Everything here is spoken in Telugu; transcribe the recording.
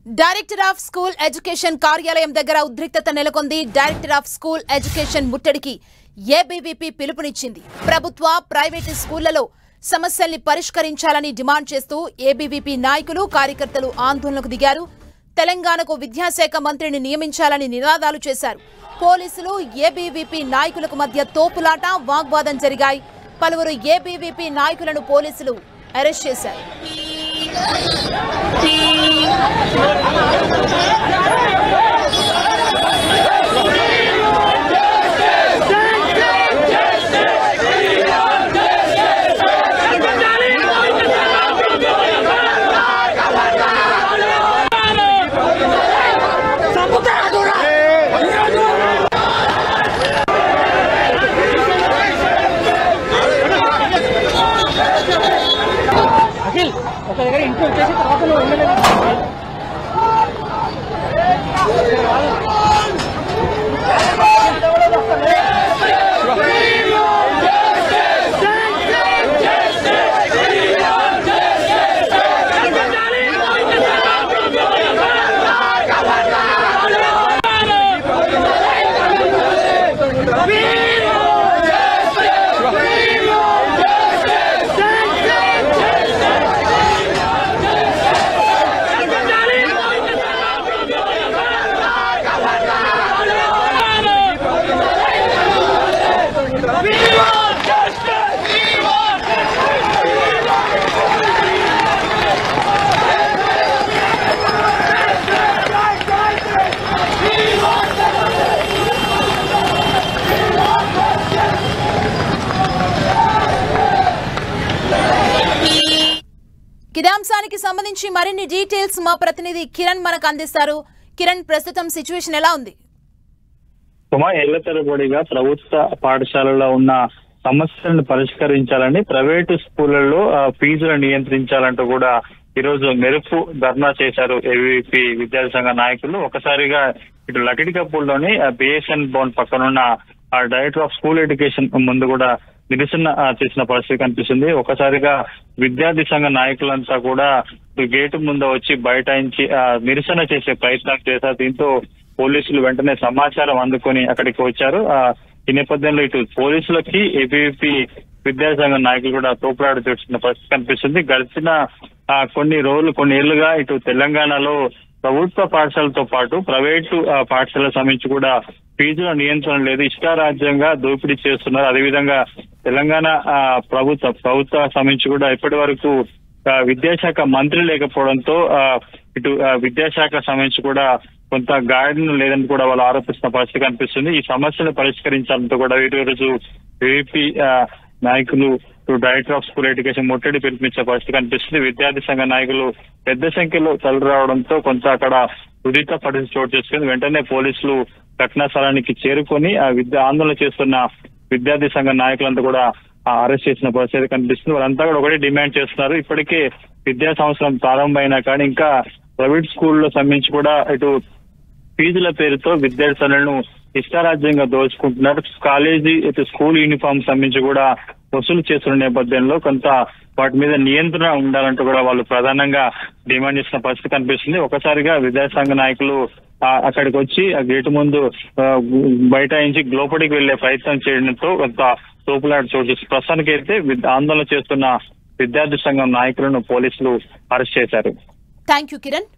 డైరెక్టర్ ఆఫ్ స్కూల్ ఎడ్యుకేషన్ కార్యాలయం దగ్గర ఉద్రిక్తత నెలకొంది. డైరెక్టర్ ఆఫ్ స్కూల్ ఎడ్యుకేషన్ ముట్టడికి ఏబీవీపీ పిలుపునిచ్చింది. ప్రభుత్వ, ప్రైవేటు స్కూళ్లలో సమస్యల్ని పరిష్కరించాలని డిమాండ్ చేస్తూ ఏబీవీపీ నాయకులు, కార్యకర్తలు ఆందోళనకు దిగారు. తెలంగాణకు విద్యాశాఖ మంత్రిని నియమించాలని నినాదాలు చేశారు. పోలీసులు, ఏబీవీపీ నాయకులకు మధ్య తోపులాట, వాగ్వాదం జరిగాయి. పలువురు ఏబీవీపీ నాయకులను పోలీసులు అరెస్ట్ చేశారు. ఒక దగ్గర ఇంట్లో వచ్చేసి తర్వాత కిదాంశానికి సంబంధించి మరిన్ని డీటెయిల్స్ మా ప్రతినిధి కిరణ్ మనకు అందిస్తారు. కిరణ్, ప్రస్తుతం సిచ్యువేషన్ ఎలా ఉంది? ఏళ్ల తరబడిగా ప్రభుత్వ పాఠశాలలో ఉన్న సమస్యలను పరిష్కరించాలని, ప్రైవేటు స్కూళ్లలో ఫీజులను నియంత్రించాలంటూ కూడా ఈరోజు మెరుపు ధర్నా చేశారు ఏబీవీపీ విద్యార్థి సంఘ నాయకులు. ఒకసారిగా ఇటు లకిడికపూర్లోని బిఎస్ఎన్ భవన్ పక్కనున్న డైరెక్టర్ ఆఫ్ స్కూల్ ఎడ్యుకేషన్ ముందు కూడా నిరసన చేసిన పరిస్థితి కనిపిస్తుంది. ఒకసారిగా విద్యార్థి సంఘ నాయకులంతా కూడా గేటు ముందు వచ్చి బైఠాయించి నిరసన చేసే ప్రయత్నం చేశారు. దీంతో పోలీసులు వెంటనే సమాచారం అందుకొని అక్కడికి వచ్చారు. ఈ నేపథ్యంలో ఇటు పోలీసులకి ఏబీవీపీ విద్యార్థి సంఘ నాయకులు కూడా తోపులాట చూస్తున్న పరిస్థితి కనిపిస్తుంది. గడిచిన కొన్ని ఏళ్లుగా ఇటు తెలంగాణలో ప్రభుత్వ పాఠశాలతో పాటు ప్రైవేటు పాఠశాల సంబంధించి కూడా ఫీజుల నియంత్రణ లేదు, ఇష్టారాజ్యంగా దోపిడీ చేస్తున్నారు. అదేవిధంగా తెలంగాణ ప్రభుత్వ సంబంధించి కూడా ఇప్పటి వరకు విద్యాశాఖ మంత్రి లేకపోవడంతో ఇటు విద్యాశాఖ సంబంధించి కూడా కొంత గైడెన్స్ లేదని కూడా వాళ్ళు ఆరోపిస్తున్న పరిస్థితి కనిపిస్తుంది. ఈ సమస్యను పరిష్కరించాలంటూ కూడా ఈరోజు ఏబీవీపీ నాయకులు డైరెక్టర్ ఆఫ్ స్కూల్ ఎడ్యుకేషన్ ముట్టడి పిలుపునిచ్చే పరిస్థితి కనిపిస్తుంది. విద్యార్థి సంఘ నాయకులు పెద్ద సంఖ్యలో తరలి రావడంతో కొంత అక్కడ ఉద్రిక్త పరిస్థితి చోటు చేసుకుంది. వెంటనే పోలీసులు ఘటనా స్థలానికి చేరుకొని ఆందోళన చేస్తున్న విద్యార్థి సంఘ నాయకులంతా కూడా అరెస్ట్ చేసిన పరిస్థితి కనిపిస్తుంది. వాళ్ళంతా కూడా ఒకటే డిమాండ్ చేస్తున్నారు. ఇప్పటికే విద్యా సంవత్సరం ప్రారంభమైనా కానీ ఇంకా ప్రైవేట్ స్కూల్లో సంబంధించి కూడా ఇటు ఫీజుల పేరుతో విద్యార్థులను ఇష్టారాజ్యంగా దోచుకుంటున్నారు. కాలేజీ ఇటు స్కూల్ యూనిఫామ్ సంబంధించి కూడా వసూలు చేస్తున్న నేపథ్యంలో కొంత వాటి మీద నియంత్రణ ఉండాలంటూ కూడా వాళ్ళు ప్రధానంగా డిమాండ్ చేసిన పరిస్థితి కనిపిస్తుంది. ఒకసారిగా విద్యాసంఘ నాయకులు అక్కడికి వచ్చి ఆ గేటు ముందు బైఠాయించి లోపలికి వెళ్లే ప్రయత్నం చేయడంతో కొంత తోపులాట చోటు చేసి ప్రస్తుతానికి అయితే ఆందోళన చేస్తున్న విద్యార్థి సంఘం నాయకులను పోలీసులు అరెస్ట్ చేశారు. Thank you Kiran.